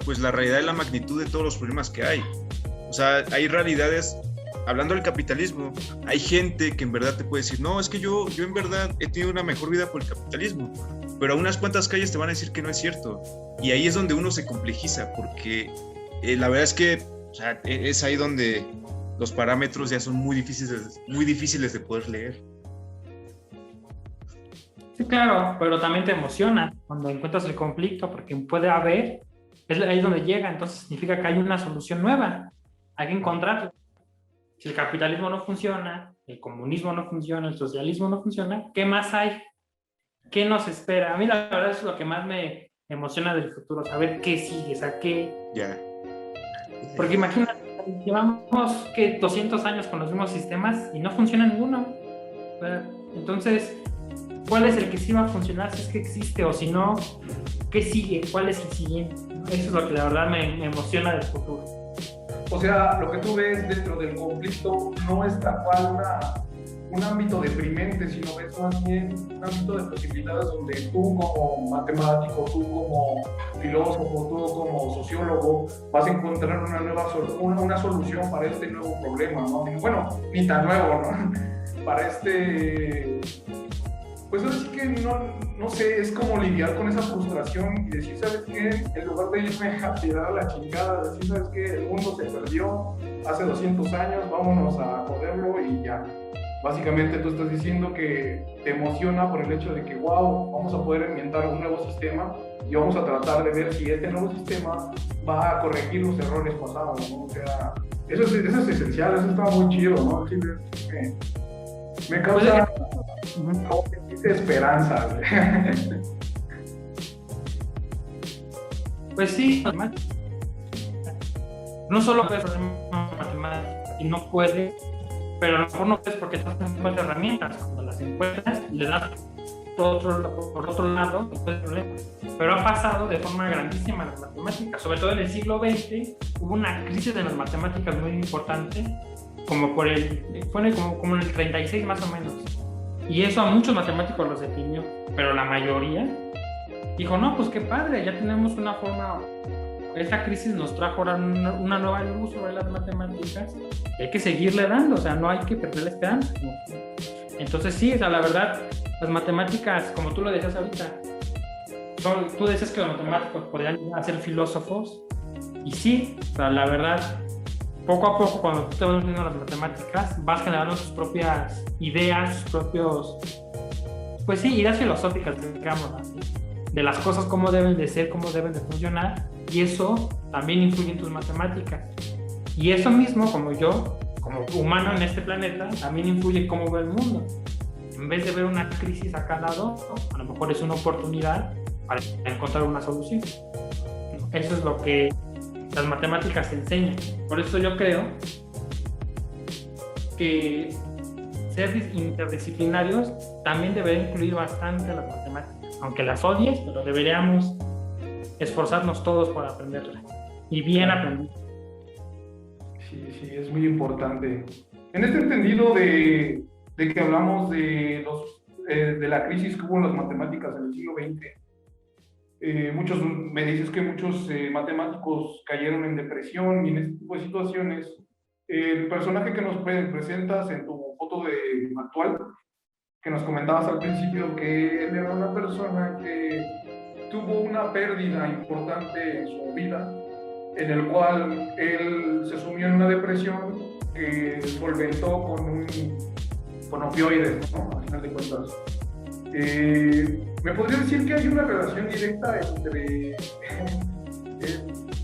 pues la realidad de la magnitud de todos los problemas que hay. O sea, hay realidades, hablando del capitalismo, hay gente que en verdad te puede decir, no, es que yo en verdad he tenido una mejor vida por el capitalismo, pero a unas cuantas calles te van a decir que no es cierto. Y ahí es donde uno se complejiza, porque la verdad es que, o sea, es ahí donde los parámetros ya son muy difíciles de poder leer. Sí, claro, pero también te emociona cuando encuentras el conflicto, porque puede haber, es ahí donde llega, entonces significa que hay una solución nueva, hay que encontrarla. Si el capitalismo no funciona, el comunismo no funciona, el socialismo no funciona, ¿qué más hay? ¿Qué nos espera? A mí la verdad es lo que más me emociona del futuro, saber qué sigue, o sea, qué... Ya. Porque imagínate, llevamos ¿qué? 200 años con los mismos sistemas y no funciona ninguno. Entonces, ¿cuál es el que sí va a funcionar si es que existe? O si no, ¿qué sigue? ¿Cuál es el siguiente? Eso es lo que la verdad me emociona del futuro. O sea, lo que tú ves dentro del conflicto no es tal cual un ámbito deprimente, sino es más bien un ámbito de posibilidades donde tú como matemático, tú como filósofo, tú como sociólogo vas a encontrar una solución para este nuevo problema, ¿no? Bueno, ni tan nuevo, ¿no? Para pues así que no sé, es como lidiar con esa frustración y decir, ¿sabes qué? En lugar de irme a tirar a la chingada, decir, ¿sabes qué? El mundo se perdió hace 200 años, vámonos a joderlo y ya. Básicamente tú estás diciendo que te emociona por el hecho de que, wow, vamos a poder inventar un nuevo sistema y vamos a tratar de ver si este nuevo sistema va a corregir los errores pasados, ¿no? O sea, eso es esencial, eso está muy chido, ¿no? Sí, me causa esperanza. Pues sí, no solo puedes hacer matemáticas y no puedes, pero a lo mejor no puedes porque no encuentras herramientas. Cuando las encuentras, le das por otro lado, pero ha pasado de forma grandísima en las matemáticas, sobre todo en el siglo XX hubo una crisis de las matemáticas muy importante, como fue como en el 36 más o menos, y eso a muchos matemáticos los definió, pero la mayoría dijo, no, pues qué padre, ya tenemos una forma, esta crisis nos trajo ahora una nueva luz sobre las matemáticas, y hay que seguirle dando, o sea, no hay que perder la esperanza. Entonces sí, o sea, la verdad, las matemáticas, como tú lo decías ahorita, tú decías que los matemáticos podrían llegar a ser filósofos, y sí, o sea, la verdad, poco a poco cuando tú te vas uniendo a las matemáticas, vas generando tus propias ideas, tus propios, pues sí, ideas filosóficas, digamos, de las cosas, cómo deben de ser, cómo deben de funcionar, y eso también influye en tus matemáticas. Y eso mismo, como yo, como humano en este planeta, también influye en cómo ve el mundo. En vez de ver una crisis a cada lado, a lo mejor es una oportunidad para encontrar una solución. Eso es lo que las matemáticas enseñan. Por eso yo creo que ser interdisciplinarios también debería incluir bastante las matemáticas. Aunque las odies, pero deberíamos esforzarnos todos por aprenderlas. Y bien aprendidas. Sí, es muy importante. En este entendido de que hablamos de la crisis que hubo en las matemáticas en el siglo XX, me dices que muchos matemáticos cayeron en depresión y en este tipo de situaciones. El personaje que nos presentas en tu foto actual, que nos comentabas al principio, que él era una persona que tuvo una pérdida importante en su vida, en el cual él se sumió en una depresión que solventó con opioides, ¿no? A final de cuentas. ¿Me podrías decir que hay una relación directa entre...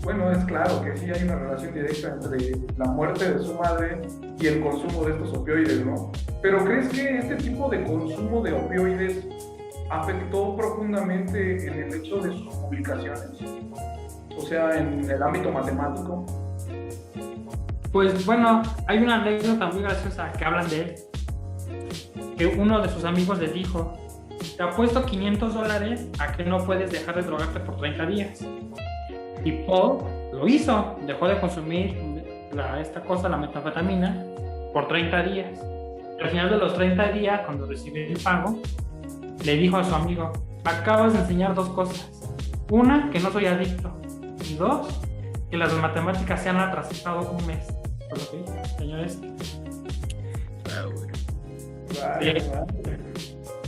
bueno, es claro que sí hay una relación directa entre la muerte de su madre y el consumo de estos opioides, ¿no? Pero ¿crees que este tipo de consumo de opioides afectó profundamente en el hecho de sus publicaciones? O sea, en el ámbito matemático. Pues bueno, hay una anécdota muy graciosa que hablan de él, que uno de sus amigos le dijo: te apuesto $500 a que no puedes dejar de drogarte por 30 días. Y Paul lo hizo, dejó de consumir la metanfetamina, por 30 días. Al final de los 30 días, cuando recibió el pago, le dijo a su amigo: me acabas de enseñar 2 cosas. Una, que no soy adicto. Y 2, que las matemáticas se han atrasado un mes. Por lo que dice, señores.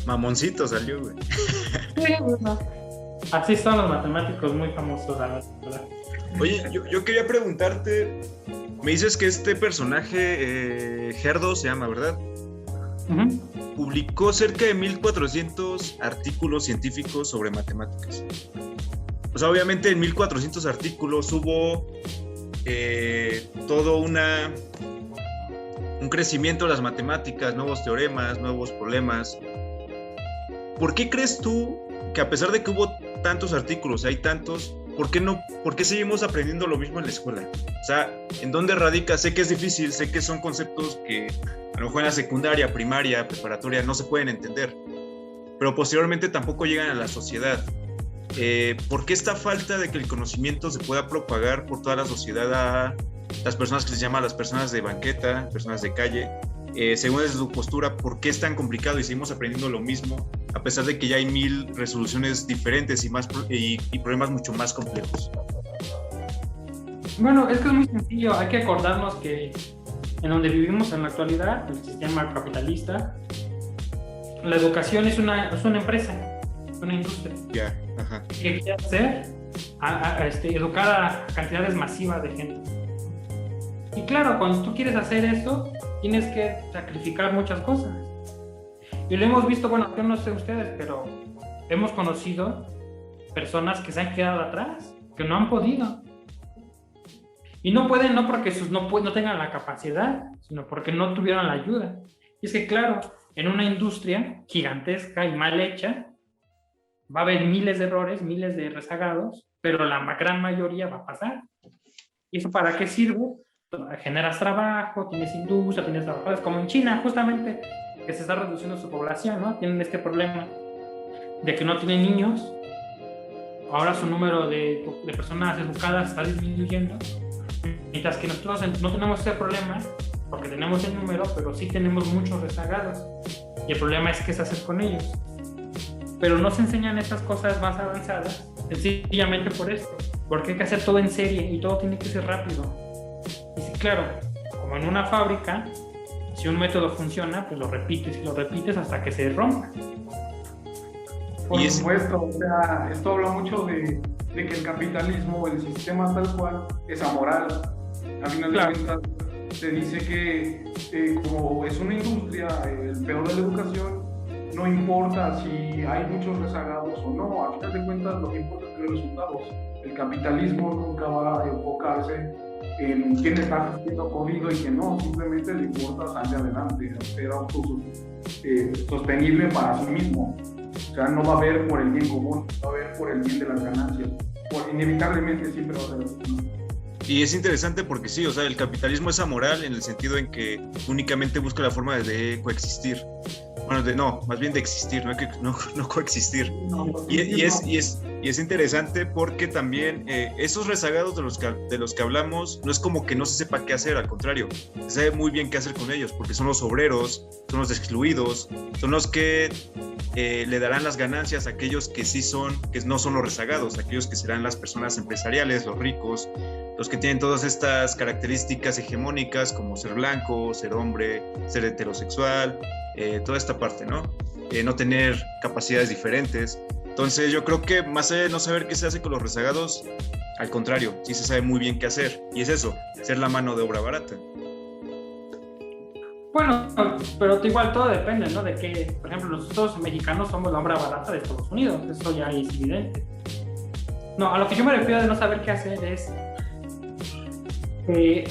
Mamoncito salió, güey. Sí, bueno. Así son los matemáticos muy famosos, la verdad. Oye, yo quería preguntarte, me dices que este personaje, Gerdo se llama, ¿verdad? Uh-huh. Publicó cerca de 1400 artículos científicos sobre matemáticas. O sea, obviamente en 1400 artículos hubo todo un crecimiento de las matemáticas, nuevos teoremas, nuevos problemas. ¿Por qué crees tú que a pesar de que hubo tantos artículos, hay tantos, ¿por qué seguimos aprendiendo lo mismo en la escuela? O sea, ¿en dónde radica? Sé que es difícil, sé que son conceptos que a lo mejor en la secundaria, primaria, preparatoria no se pueden entender, pero posteriormente tampoco llegan a la sociedad. ¿Por qué esta falta de que el conocimiento se pueda propagar por toda la sociedad a las personas que se llaman las personas de banqueta, personas de calle? Según desde su postura, ¿por qué es tan complicado y seguimos aprendiendo lo mismo a pesar de que ya hay 1000 resoluciones diferentes y problemas mucho más complejos? Bueno, es que es muy sencillo. Hay que acordarnos que en donde vivimos en la actualidad, el sistema capitalista, la educación es una empresa, es una industria. Ya, ajá. ¿Qué quiere hacer? Educar a cantidades masivas de gente. Y claro, cuando tú quieres hacer eso, tienes que sacrificar muchas cosas. Y lo hemos visto, bueno, yo no sé ustedes, pero hemos conocido personas que se han quedado atrás, que no han podido. Y no pueden, no porque no tengan la capacidad, sino porque no tuvieron la ayuda. Y es que, claro, en una industria gigantesca y mal hecha, va a haber miles de errores, miles de rezagados, pero la gran mayoría va a pasar. ¿Y eso para qué sirve? Generas trabajo, tienes industria, tienes trabajadores, como en China, justamente, que se está reduciendo su población, ¿no? Tienen este problema de que no tienen niños. Ahora su número de personas educadas está disminuyendo, mientras que nosotros no tenemos ese problema, porque tenemos el número, pero sí tenemos muchos rezagados. Y el problema es qué se hace con ellos. Pero no se enseñan estas cosas más avanzadas, sencillamente por esto, porque hay que hacer todo en serie y todo tiene que ser rápido. Y sí, claro, como en una fábrica, si un método funciona, pues lo repites y lo repites hasta que se rompa. Por supuesto, o sea, esto habla mucho de que el capitalismo, el sistema tal cual, es amoral. A final de cuentas, se dice que como es una industria, el peor de la educación, no importa si hay muchos rezagados o no, a final de cuentas lo que importa es tener resultados. El capitalismo nunca va a enfocarse en quién está siendo corrido y quién no, simplemente le importa salir adelante, ser sostenible para sí mismo. O sea, no va a ver por el bien común, va a ver por el bien de las ganancias. Inevitablemente siempre va a ser así, ¿no? Y es interesante porque sí, o sea, el capitalismo es amoral en el sentido en que únicamente busca la forma de coexistir. Bueno, no, más bien de existir, no coexistir. Y es interesante porque también esos rezagados de los que hablamos, no es como que no se sepa qué hacer, al contrario, se sabe muy bien qué hacer con ellos, porque son los obreros, son los excluidos, son los que le darán las ganancias a aquellos que que no son los rezagados, aquellos que serán las personas empresariales, los ricos, los que tienen todas estas características hegemónicas como ser blanco, ser hombre, ser heterosexual, toda esta parte, ¿no? No tener capacidades diferentes. Entonces yo creo que más allá de no saber qué se hace con los rezagados, al contrario, sí se sabe muy bien qué hacer. Y es eso, ser la mano de obra barata. Bueno, pero igual todo depende, ¿no? De que, por ejemplo, nosotros mexicanos somos la obra barata de Estados Unidos, eso ya es evidente. No, a lo que yo me refiero de no saber qué hacer es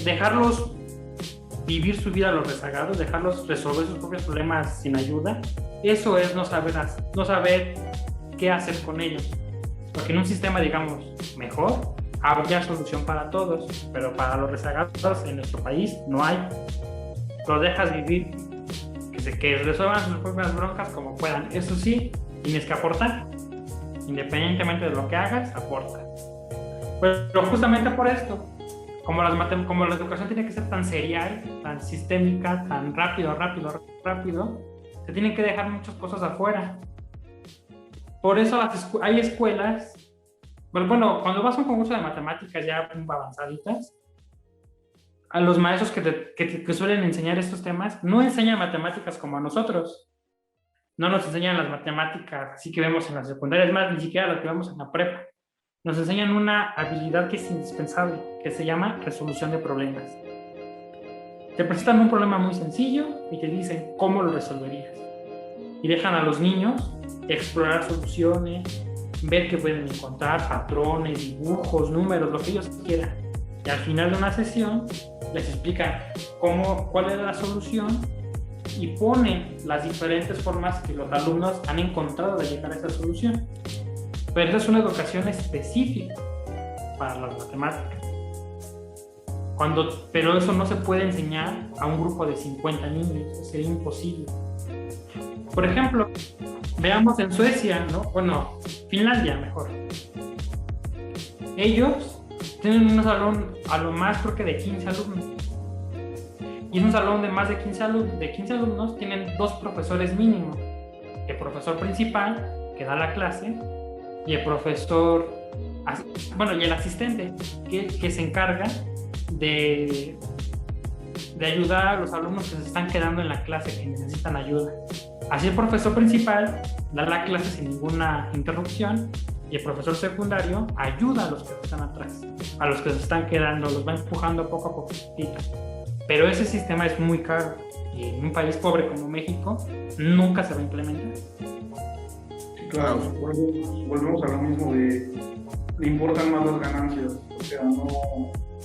dejarlos vivir su vida a los rezagados, dejarlos resolver sus propios problemas sin ayuda. Eso es no saber qué hacer con ellos. Porque en un sistema, digamos, mejor, habría solución para todos, pero para los rezagados en nuestro país no hay. Los dejas vivir, que resuelvan sus propias broncas como puedan. Eso sí, tienes que aportar. Independientemente de lo que hagas, aporta. Pero justamente por esto, como la educación tiene que ser tan serial, tan sistémica, tan rápido, se tienen que dejar muchas cosas afuera. Por eso hay escuelas, bueno, cuando vas a un concurso de matemáticas ya avanzaditas, a los maestros que suelen enseñar estos temas, no enseñan matemáticas como a nosotros. No nos enseñan las matemáticas así que vemos en la secundaria, es más, ni siquiera lo que vemos en la prepa. Nos enseñan una habilidad que es indispensable, que se llama resolución de problemas. Te presentan un problema muy sencillo y te dicen cómo lo resolverías. Y dejan a los niños explorar soluciones, ver qué pueden encontrar, patrones, dibujos, números, lo que ellos quieran. Y al final de una sesión les explican cuál es la solución y ponen las diferentes formas que los alumnos han encontrado de llegar a esa solución. Pero esa es una educación específica para las matemáticas. Pero eso no se puede enseñar a un grupo de 50 niños, sería imposible. Por ejemplo, veamos en Suecia, ¿no? Bueno, Finlandia mejor. Ellos tienen un salón a lo más creo que de 15 alumnos. Y en un salón de más de 15 alumnos tienen 2 profesores mínimos. El profesor principal, que da la clase, y el profesor, y el asistente, que se encarga de ayudar a los alumnos que se están quedando en la clase, que necesitan ayuda. Así el profesor principal da la clase sin ninguna interrupción y el profesor secundario ayuda a los que están atrás, a los que se están quedando, los va empujando poco a poquito. Pero ese sistema es muy caro y en un país pobre como México nunca se va a implementar. Claro, volvemos a lo mismo de le importan más las ganancias. O sea,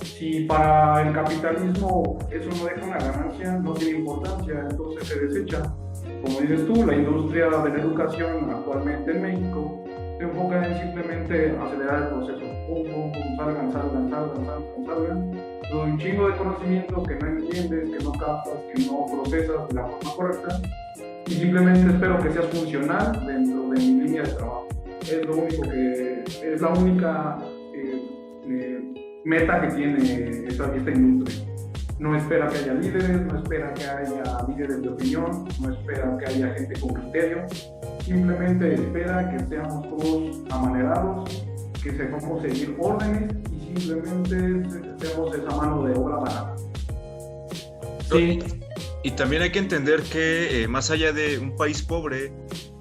si para el capitalismo eso no deja una ganancia, no tiene importancia, entonces se desecha. Como dices tú, la industria de la educación actualmente en México se enfoca en simplemente acelerar el proceso. Salgan. Todo un chingo de conocimiento que no entiendes, que no captas, que no procesas de la forma correcta. Y simplemente espero que seas funcional dentro de mi línea de trabajo. Es la única meta que tiene esta industria. No espera que haya líderes, no espera que haya líderes de opinión, no espera que haya gente con criterio. Simplemente espera que seamos todos amanerados, que sepamos seguir órdenes y simplemente seamos esa mano de obra barata. Sí. Y también hay que entender que más allá de un país pobre,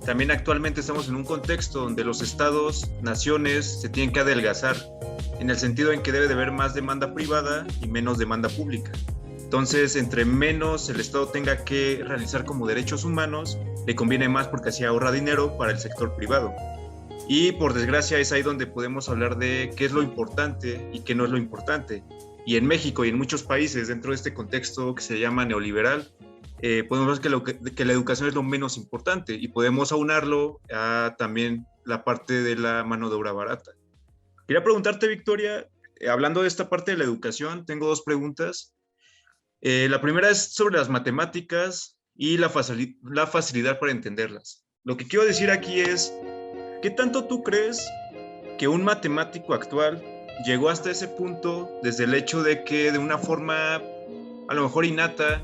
también actualmente estamos en un contexto donde los estados, naciones se tienen que adelgazar, en el sentido en que debe de haber más demanda privada y menos demanda pública. Entonces, entre menos el estado tenga que realizar como derechos humanos, le conviene más porque así ahorra dinero para el sector privado. Y por desgracia es ahí donde podemos hablar de qué es lo importante y qué no es lo importante. Y en México y en muchos países dentro de este contexto que se llama neoliberal, podemos ver que la educación es lo menos importante y podemos aunarlo a también la parte de la mano de obra barata. Quería preguntarte, Victoria, hablando de esta parte de la educación, tengo 2 preguntas. La primera es sobre las matemáticas y la facilidad para entenderlas. Lo que quiero decir aquí es, ¿qué tanto tú crees que un matemático actual llegó hasta ese punto desde el hecho de que de una forma a lo mejor innata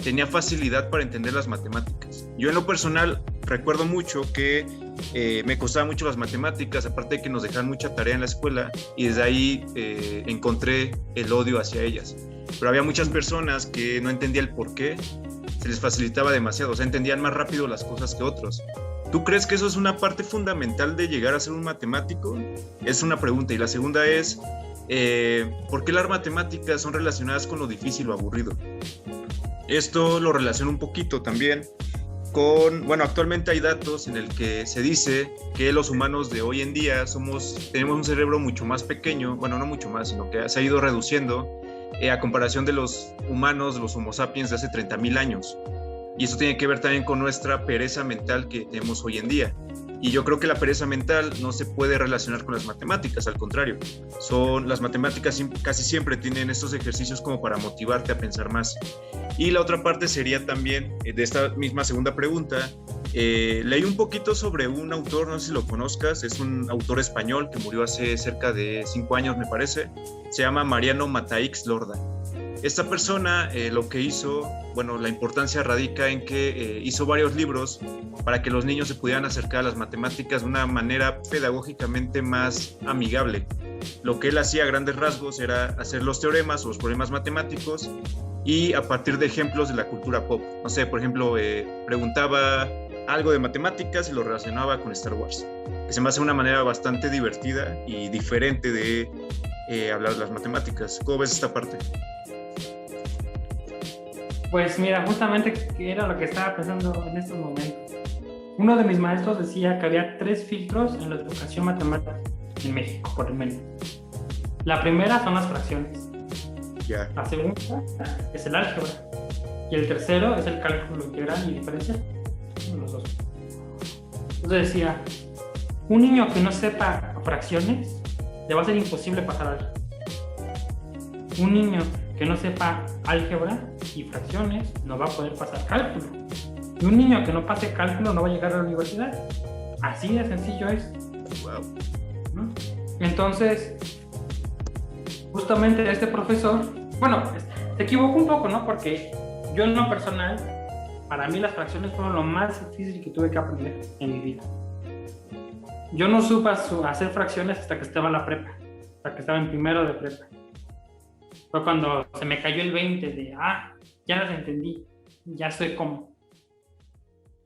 tenía facilidad para entender las matemáticas? Yo en lo personal recuerdo mucho que me costaban mucho las matemáticas, aparte de que nos dejaban mucha tarea en la escuela, y desde ahí encontré el odio hacia ellas. Pero había muchas personas que no entendían el por qué, se les facilitaba demasiado, o sea, entendían más rápido las cosas que otros. ¿Tú crees que eso es una parte fundamental de llegar a ser un matemático? Es una pregunta. Y la segunda es, ¿por qué las matemáticas son relacionadas con lo difícil o aburrido? Esto lo relaciono un poquito también con, bueno, actualmente hay datos en el que se dice que los humanos de hoy en día tenemos un cerebro mucho más pequeño, bueno, no mucho más, sino que se ha ido reduciendo a comparación de los humanos, los Homo sapiens de hace 30,000 años. Y eso tiene que ver también con nuestra pereza mental que tenemos hoy en día. Y yo creo que la pereza mental no se puede relacionar con las matemáticas, al contrario. Las matemáticas casi siempre tienen estos ejercicios como para motivarte a pensar más. Y la otra parte sería también, de esta misma segunda pregunta, leí un poquito sobre un autor, no sé si lo conozcas, es un autor español que murió hace cerca de 5 años, me parece. Se llama Mariano Mataix Lorda. Esta persona lo que hizo, bueno, la importancia radica en que hizo varios libros para que los niños se pudieran acercar a las matemáticas de una manera pedagógicamente más amigable. Lo que él hacía a grandes rasgos era hacer los teoremas o los problemas matemáticos y a partir de ejemplos de la cultura pop. No sé, por ejemplo, preguntaba algo de matemáticas y lo relacionaba con Star Wars, que se me hace una manera bastante divertida y diferente de hablar de las matemáticas. ¿Cómo ves esta parte? Pues mira, justamente que era lo que estaba pensando en estos momentos. Uno de mis maestros decía que había 3 filtros en la educación matemática en México, por lo menos. La primera son las fracciones. Yeah. La segunda es el álgebra. Y el tercero es el cálculo integral y diferencial. Los dos. Entonces decía, un niño que no sepa fracciones, le va a ser imposible pasar álgebra. Un niño que no sepa álgebra y fracciones no va a poder pasar cálculo. Y un niño que no pase cálculo no va a llegar a la universidad. Así de sencillo es. Wow. ¿No? Entonces, justamente este profesor, bueno, se equivocó un poco, ¿no? Porque yo en lo personal, para mí las fracciones fueron lo más difícil que tuve que aprender en mi vida. Yo no supe hacer fracciones hasta que estaba en la prepa, hasta que estaba en primero de prepa. Fue cuando se me cayó el 20 de, ya las entendí, ya sé cómo.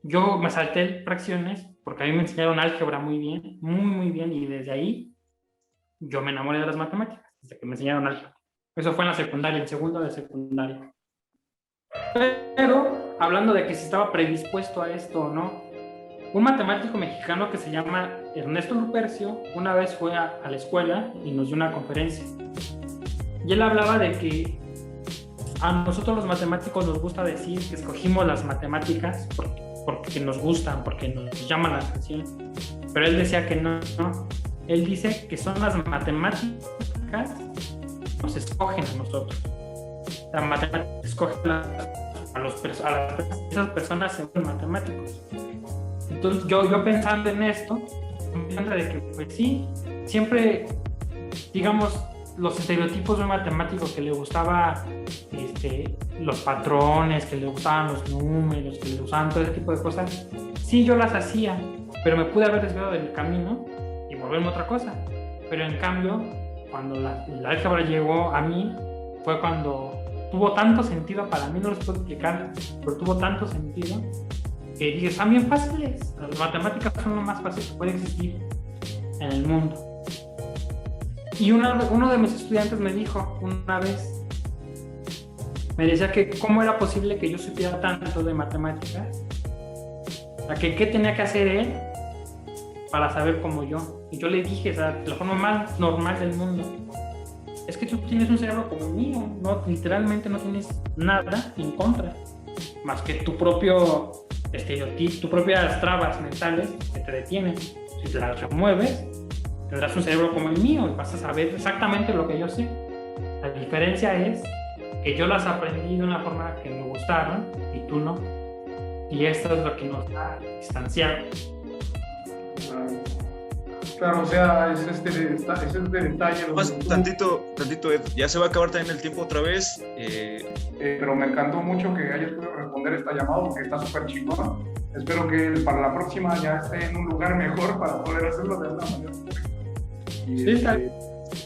Yo me salté fracciones porque a mí me enseñaron álgebra muy bien, muy bien, y desde ahí yo me enamoré de las matemáticas, desde que me enseñaron álgebra. Eso fue en la secundaria, en segundo de secundaria. Pero, hablando de que si estaba predispuesto a esto o no, un matemático mexicano que se llama Ernesto Lupercio una vez fue a la escuela y nos dio una conferencia. Y él hablaba de que a nosotros los matemáticos nos gusta decir que escogimos las matemáticas porque nos gustan, porque nos llaman la atención. Pero él decía que no. Él dice que son las matemáticas que nos escogen a nosotros. Las matemáticas escogen esas personas se vuelven matemáticos. Entonces yo pensando en esto, me cuenta de que pues sí, siempre, digamos, los estereotipos de un matemático que le gustaba los patrones, que le gustaban los números, que le gustaban todo ese tipo de cosas, sí, yo las hacía, pero me pude haber desviado del camino y volverme otra cosa. Pero en cambio, cuando la álgebra llegó a mí, fue cuando tuvo tanto sentido para mí, no los puedo explicar, pero tuvo tanto sentido que dije, están bien fáciles, las matemáticas son lo más fácil que puede existir en el mundo. Y uno de mis estudiantes me dijo una vez, me decía que cómo era posible que yo supiera tanto de matemáticas, qué tenía que hacer él para saber como yo. Y yo le dije, o sea, de la forma más normal del mundo, es que tú tienes un cerebro como el mío, no, literalmente no tienes nada en contra, más que tu propio estereotipo, tus propias trabas mentales que te detienen. Si te las remueves, tendrás un cerebro como el mío y vas a saber exactamente lo que yo sé. La diferencia es que yo las aprendí de una forma que me gustaron y tú no. Y esto es lo que nos ha distanciado. Claro, o sea, es este detalle. Más tantito, Ed, ya se va a acabar también el tiempo otra vez. Pero me encantó mucho que hayas podido responder esta llamada, porque está súper chingón. Espero que para la próxima ya esté en un lugar mejor para poder hacerlo de una manera y Sí,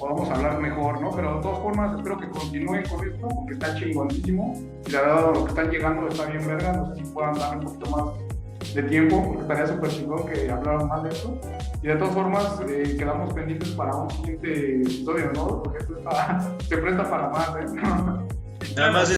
podamos hablar mejor, ¿no? Pero de todas formas espero que continúen con esto porque está chingonísimo y la verdad lo que están llegando está bien verga. No sé si puedan dar un poquito más de tiempo porque estaría súper chingón que hablaran más de esto. Y de todas formas quedamos pendientes para un siguiente episodio, ¿no? Porque esto se presta para más, ¿eh? Nada más